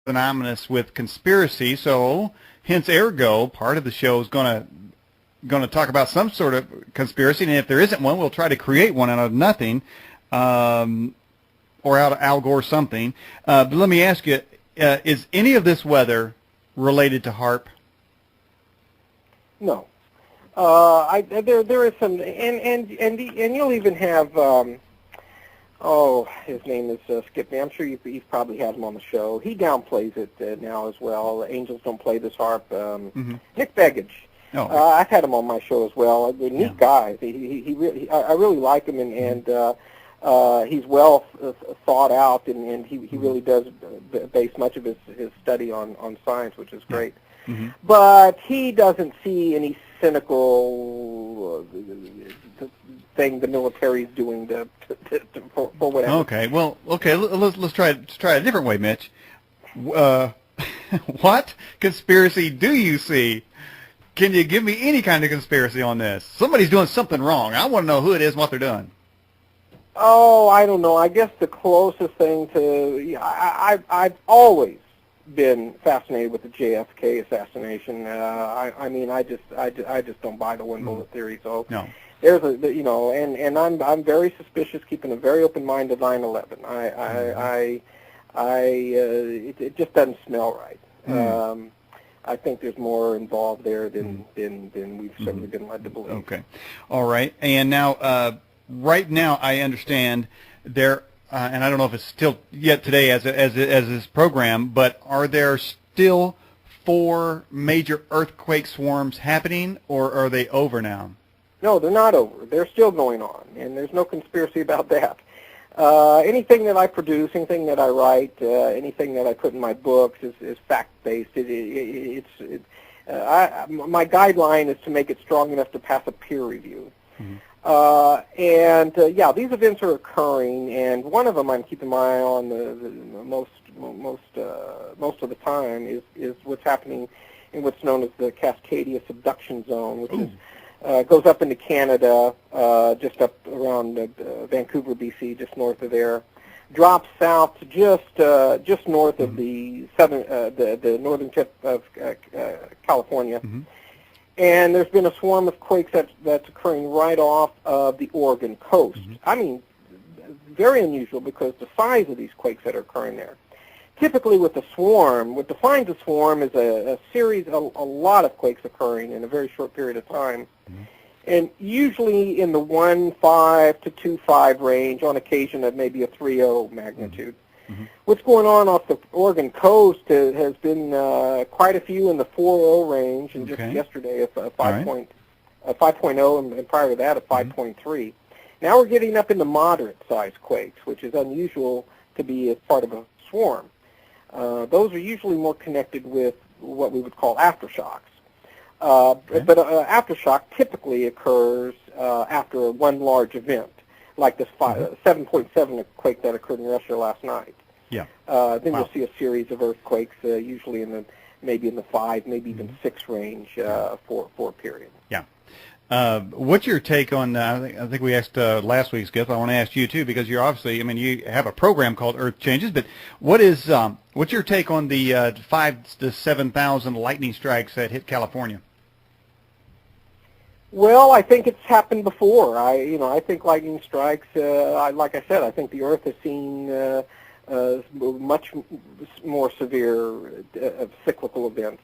synonymous with conspiracy, so hence ergo, part of the show is going to talk about some sort of conspiracy, and if there isn't one, we'll try to create one out of nothing, or out of Al Gore something. But let me ask you, is any of this weather related to HAARP? No. There is some, and you'll even have, his name is skipped me. I'm sure you've probably had him on the show. He downplays it now as well. Angels don't play this harp. Nick Begich. Oh. I've had him on my show as well. A neat guy. He really, I really like him, and he's well thought out, and he really does base much of his study on science, which is great. Mm-hmm. But he doesn't see any cynical thing the military's doing for whatever. Okay, well, let's try a different way, Mitch. What conspiracy do you see? Can you give me any kind of conspiracy on this? Somebody's doing something wrong. I want to know who it is and what they're doing. Oh, I don't know. I guess the closest thing to I've always been fascinated with the JFK assassination. I just don't buy the one bullet theory. So no. There's and I'm very suspicious, keeping a very open mind to 9/11. It just doesn't smell right. I think there's more involved there than we've certainly been led to believe. Okay, all right. And now, right now, I understand there, and I don't know if it's still yet today as this program, but are there still 4 major earthquake swarms happening, or are they over now? No, they're not over. They're still going on, and there's no conspiracy about that. Anything that I produce, anything that I write, anything that I put in my books is fact-based. My guideline is to make it strong enough to pass a peer review. These events are occurring, and one of them I'm keeping my eye on the most of the time is what's happening in what's known as the Cascadia subduction zone, which is goes up into Canada, just up around Vancouver, BC, just north of there. Drops south to just north of the northern tip of California. And there's been a swarm of quakes that's occurring right off of the Oregon coast. I mean, very unusual because the size of these quakes that are occurring there. Typically with the swarm, what defines a swarm is a lot of quakes occurring in a very short period of time. And usually in the 1.5 to 2.5 range, on occasion of maybe a 3.0 magnitude. What's going on off the Oregon coast has been quite a few in the 4.0 range, and just yesterday a 5.0, and prior to that a 5.3. Now we're getting up into moderate-sized quakes, which is unusual to be as part of a swarm. Those are usually more connected with what we would call aftershocks. But aftershock typically occurs after one large event, like this 7.7 quake that occurred in Russia last night. Then you'll see a series of earthquakes, usually maybe in the 5, maybe even 6 range for a period. What's your take on? I think we asked last week's guest. I want to ask you too, because you're obviously. I mean, you have a program called Earth Changes. But what's your take on the 5,000 to 7,000 lightning strikes that hit California? Well, I think it's happened before. I think lightning strikes. Like I said, I think the Earth has seen much more severe cyclical events.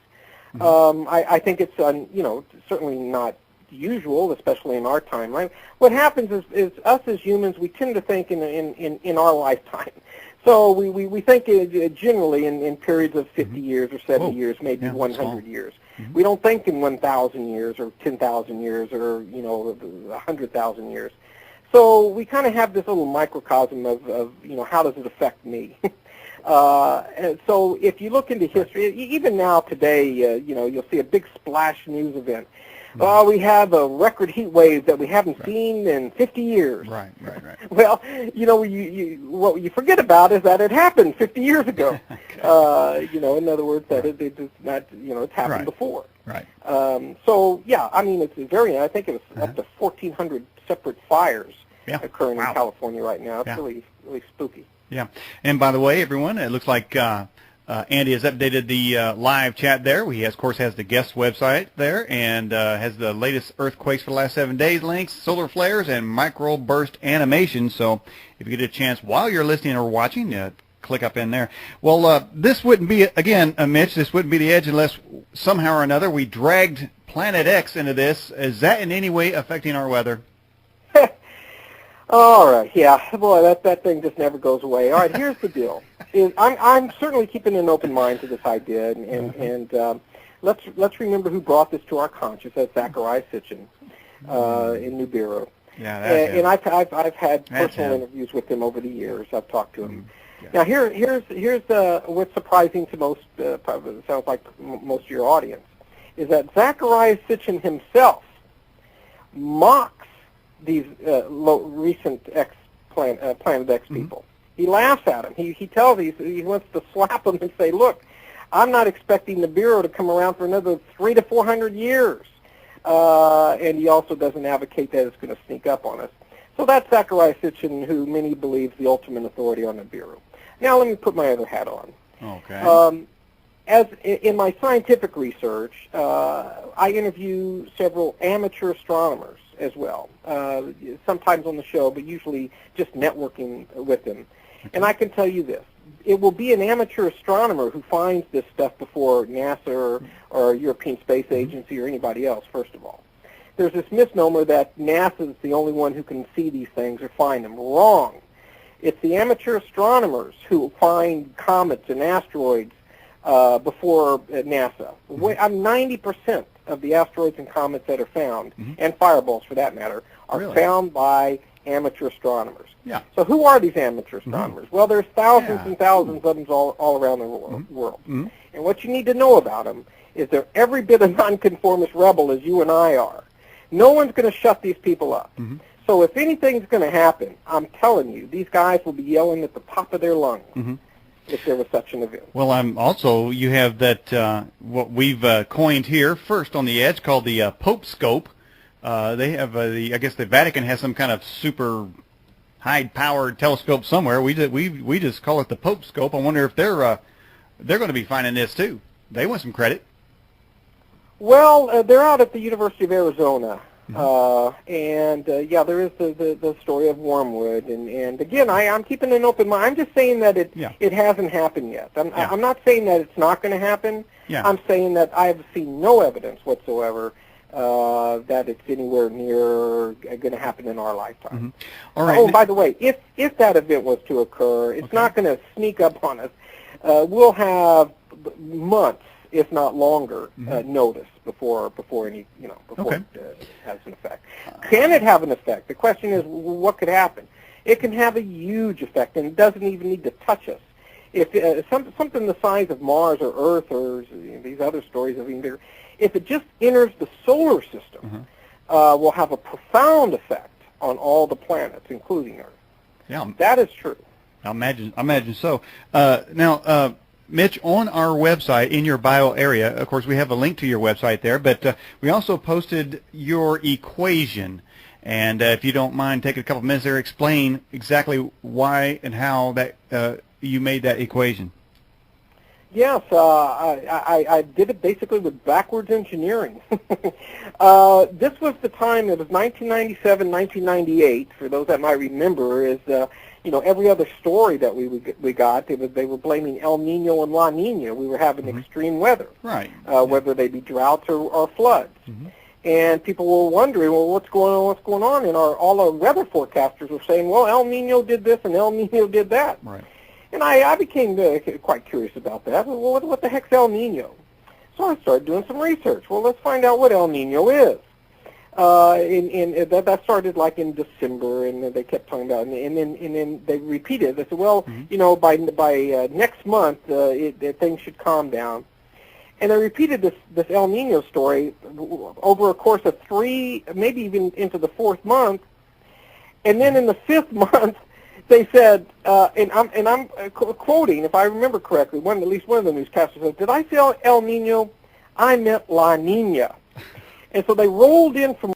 I think it's certainly not usual, especially in our timeline. What happens is us as humans, we tend to think in our lifetime. So we think generally in periods of 50 years or 70 years, maybe 100 years. We don't think in 1,000 years or 10,000 years or 100,000 years. So we kind of have this little microcosm of how does it affect me? And so if you look into history, even now today, you'll see a big splash news event. We have a record heat wave that we haven't seen in 50 years. Right. Well, what you forget about is that it happened 50 years ago. In other words, that it's not, it's happened before. So, I mean, it's very, I think it was up to 1,400 separate fires occurring in California right now. It's really, really spooky. And by the way, everyone, it looks like Andy has updated the live chat there. He, of course, has the guest website there and has the latest earthquakes for the last 7 days links, solar flares, and microburst animation. So if you get a chance while you're listening or watching, click up in there. Well, this wouldn't be, again, Mitch, this wouldn't be the Edge unless somehow or another we dragged Planet X into this. Is that in any way affecting our weather? All right, yeah. Boy, that thing just never goes away. All right, here's the deal. I'm certainly keeping an open mind to this idea, and let's remember who brought this to our conscious. That's Zachariah Sitchin in New Bureau. Yeah, and I've had personal interviews with him over the years. I've talked to him. Yeah. Now here's what's surprising to most. Probably it sounds like most of your audience is that Zachariah Sitchin himself mocks these recent Planet X people. He laughs at them. He tells he wants to slap them and say, "Look, I'm not expecting the Bureau to come around for another 300 to 400 years." And he also doesn't advocate that it's going to sneak up on us. So that's Zachariah Sitchin, who many believe is the ultimate authority on the Bureau. Now let me put my other hat on. Okay. As in my scientific research, I interview several amateur astronomers as well, sometimes on the show, but usually just networking with them. Okay. And I can tell you this. It will be an amateur astronomer who finds this stuff before NASA or European Space Agency or anybody else, first of all. There's this misnomer that NASA is the only one who can see these things or find them. Wrong. It's the amateur astronomers who find comets and asteroids before NASA. 90% of the asteroids and comets that are found, and fireballs for that matter, are found by amateur astronomers. Yeah. So who are these amateur astronomers? Well, there's thousands and thousands of them all around the world. And what you need to know about them is they're every bit a nonconformist rebel as you and I are. No one's going to shut these people up. So if anything's going to happen, I'm telling you, these guys will be yelling at the top of their lungs if there was such an event. Well, also, you have that, what we've coined here first on the Edge called the Pope Scope. They have, I guess the Vatican has some kind of super high-powered telescope somewhere. We just call it the Pope Scope. I wonder if they're going to be finding this too. They want some credit. Well, they're out at the University of Arizona, and there is the story of Wormwood, and again, I'm keeping an open mind. I'm just saying that it hasn't happened yet. I'm not saying that it's not going to happen. I'm saying that I have seen no evidence whatsoever that it's anywhere near going to happen in our lifetime. All right. Oh, by the way, if that event was to occur, it's not going to sneak up on us. We'll have months, if not longer, notice before any before it has an effect. Can it have an effect? The question is, what could happen? It can have a huge effect, and it doesn't even need to touch us. If something the size of Mars or Earth or these other stories of either, if it just enters the solar system, will have a profound effect on all the planets, including Earth. Yeah, that is true. I imagine so. Now, Mitch, on our website, in your bio area, of course, we have a link to your website there, but we also posted your equation. And if you don't mind taking a couple of minutes there, explain exactly why and how that you made that equation. Yes, I did it basically with backwards engineering. This was the time, it was 1997, 1998, for those that might remember, is every other story that we got, they were blaming El Nino and La Nina. We were having extreme weather, right? Whether they be droughts or floods. And people were wondering, well, what's going on? And all our weather forecasters were saying, well, El Nino did this and El Nino did that. Right. And I became quite curious about that. Well, what the heck's El Nino? So I started doing some research. Well, let's find out what El Nino is. That started like in December, and they kept talking about it, and then they repeated. They said, well, by next month, things should calm down. And they repeated this El Nino story over a course of 3, maybe even into the 4th month, and then in the 5th month, they said, and I'm quoting, if I remember correctly, at least one of the newscasters said, "Did I say El Nino? I meant La Nina." And so they rolled in from